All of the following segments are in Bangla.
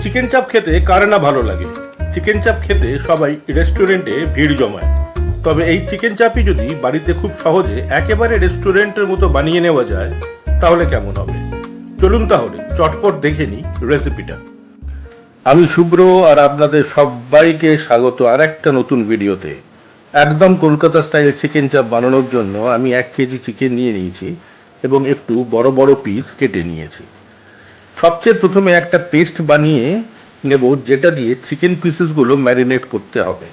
চিকেন চাপ খেতে কার না ভালো লাগে। চিকেন চাপ খেতে সবাই রেস্টুরেন্টে ভিড় জমায়। তবে এই চিকেন চাপই যদি বাড়িতে খুব সহজে একেবারে রেস্টুরেন্টের মতো বানিয়ে নেওয়া যায় তাহলে কেমন হবে। চলুন তাহলে চটপট দেখে নিই রেসিপিটা। আমি শুভ্র আর আপনাদের সবাইকে স্বাগত আর একটা নতুন ভিডিওতে। একদম কলকাতা স্টাইল চিকেন চাপ বানানোর জন্য আমি 1 কেজি চিকেন নিয়ে নিয়েছি এবং একটু বড় বড় পিস কেটে নিয়েছি। সবচেয়ে প্রথমে একটা পেস্ট বানিয়ে নেব, যেটা দিয়ে চিকেন পিসেসগুলো ম্যারিনেট করতে হবে।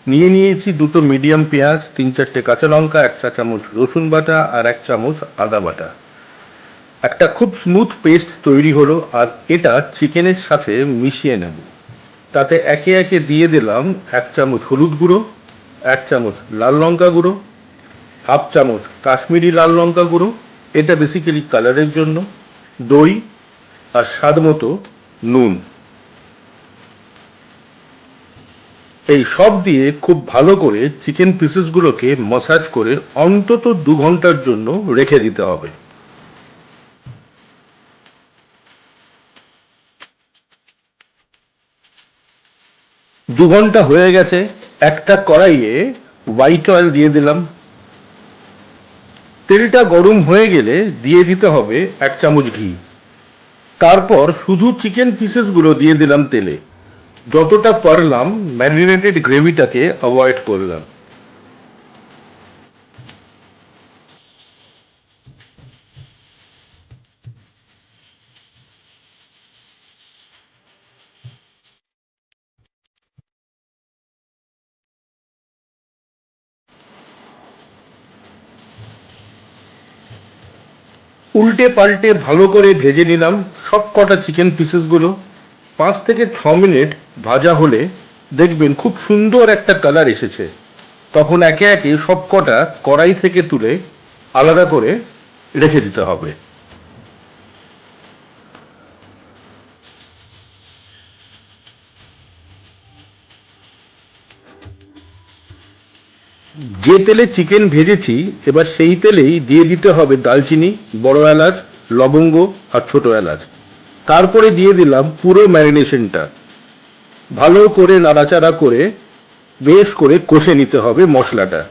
নিয়ে নিয়েছি 2টো মিডিয়াম পেঁয়াজ, 3-4টে কাঁচা লঙ্কা, 1 চা চামচ রসুন বাটা আর 1 চামচ আদা বাটা। একটা খুব স্মুথ পেস্ট তৈরি হলো আর এটা চিকেনের সাথে মিশিয়ে নেব। তাতে একে একে দিয়ে দিলাম 1 চামচ হলুদ গুঁড়ো, 1 চামচ লাল লঙ্কা গুঁড়ো, 1/2 চামচ কাশ্মীরি লাল লঙ্কা গুঁড়ো, এটা বেসিক্যালি কালারের জন্য, দই আর স্বাদ মতো নুন। এই সব দিয়ে খুব ভালো করে চিকেন পিসেসগুলোকে ম্যাসাজ করে অন্তত 2 ঘন্টার জন্য রেখে দিতে হবে। 2 ঘন্টা হয়ে গেছে। একটা কড়াইয়ে হোয়াইট অয়েল দিয়ে দিলাম। তেলটা গরম হয়ে গেলে দিয়ে দিতে হবে 1 চামচ ঘি। তারপর শুধু চিকেন পিসেসগুলো দিয়ে দিলাম তেলে। যতটা পারলাম ম্যারিনেটেড গ্রেভিটাকে অ্যাভয়েড করলাম। উল্টে পাল্টে ভালো করে ভেজে নিলাম সব কটা চিকেন পিসেসগুলো। 5 থেকে 6 মিনিট ভাজা হলে দেখবেন খুব সুন্দর একটা কালার এসেছে। তখন একে একে সব কটা কড়াই থেকে তুলে আলাদা করে রেখে দিতে হবে। যে তেলে চিকেন ভেজেছি এবার সেই তেলেই দিয়ে দিতে হবে দালচিনি, বড় এলাচ, লবঙ্গ আর ছোট এলাচ। তারপরে দিয়ে দিলাম পুরো ম্যারিনেশনটা। ভালো করে নাড়াচাড়া করে বেশ করে কষে নিতে হবে মশলাটা।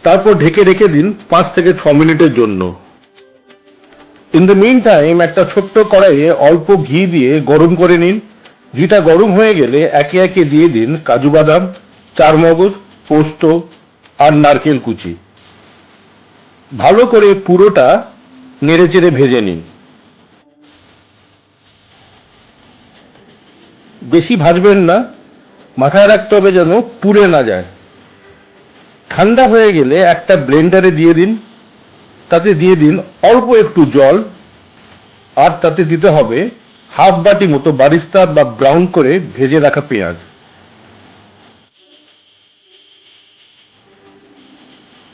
তারপর ঢেকে রেখে দিন 5 থেকে 6 মিনিটের জন্য। ইন দ্য মিন টাইম একটা ছোট্ট কড়াইয়ে অল্প ঘি দিয়ে গরম করে নিন। ঘিটা গরম হয়ে গেলে একে একে দিয়ে দিন কাজু বাদাম, চারমগজ, পোস্ত আর নারকেল কুচি। ভালো করে পুরোটা নেড়েচেড়ে ভেজে নিন। বেশি ভাজবেন না, মাথায় রাখতে হবে যেন পুড়ে না যায়। ঠান্ডা হয়ে গেলে একটা ব্লেন্ডারে দিয়ে দিন। তাতে দিয়ে দিন অল্প একটু জল আর তাতে দিতে হবে হাফ বাটি মতো বারিস্তা বা ব্রাউন করে ভেজে রাখা পেঁয়াজ।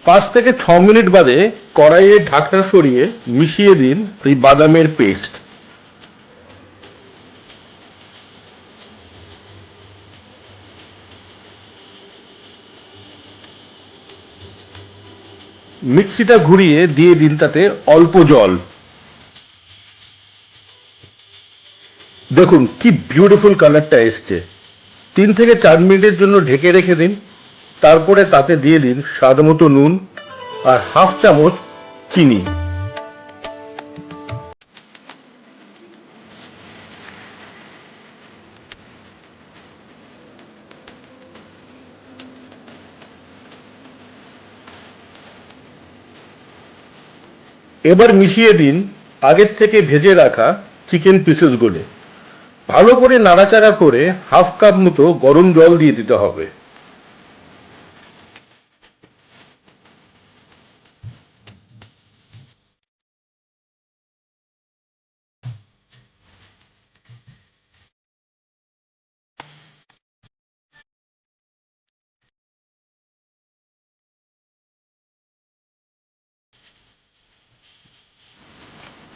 5 থেকে 6 মিনিট বাদে কড়াইয়ে ঢাকনা সরিয়ে মিশিয়ে দিন এই বাদামের পেস্ট। মিক্সিটা ঘুরিয়ে দিয়ে দিন তাতে অল্প জল। দেখুন কি বিউটিফুল কালারটা এসছে। 3 থেকে 4 মিনিটের জন্য ঢেকে রেখে দিন। তারপরে তাতে দিয়ে দিন স্বাদ মতো নুন আর হাফ চামচ চিনি। এবার মিশিয়ে দিন আগের থেকে ভেজে রাখা চিকেন পিসেসগুলো। ভালো করে নাড়াচাড়া করে হাফ কাপ মতো গরম জল দিয়ে দিতে হবে।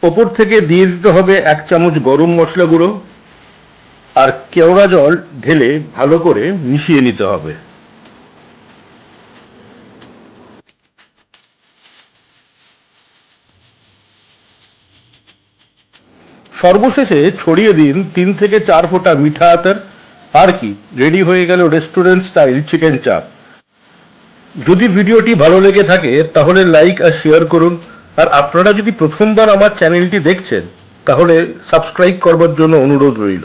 ওপর থেকে দিয়ে দিতে হবে 1 চামচ গরম মশলা গুঁড়ো আর কেওড়া জল ঢেলে ভালো করে মিশিয়ে নিতে হবে। সর্বশেষে ছড়িয়ে দিন 3 থেকে 4 ফোঁটা মিঠা আতর, আর কি রেডি হয়ে গেল রেস্টুরেন্ট স্টাইল চিকেন চাপ। যদি ভিডিওটি ভালো লেগে থাকে তাহলে লাইক আর শেয়ার করুন, আর আপনারা যদি প্রথমবার আমার চ্যানেলটি দেখছেন তাহলে সাবস্ক্রাইব করবার জন্য অনুরোধ রইল।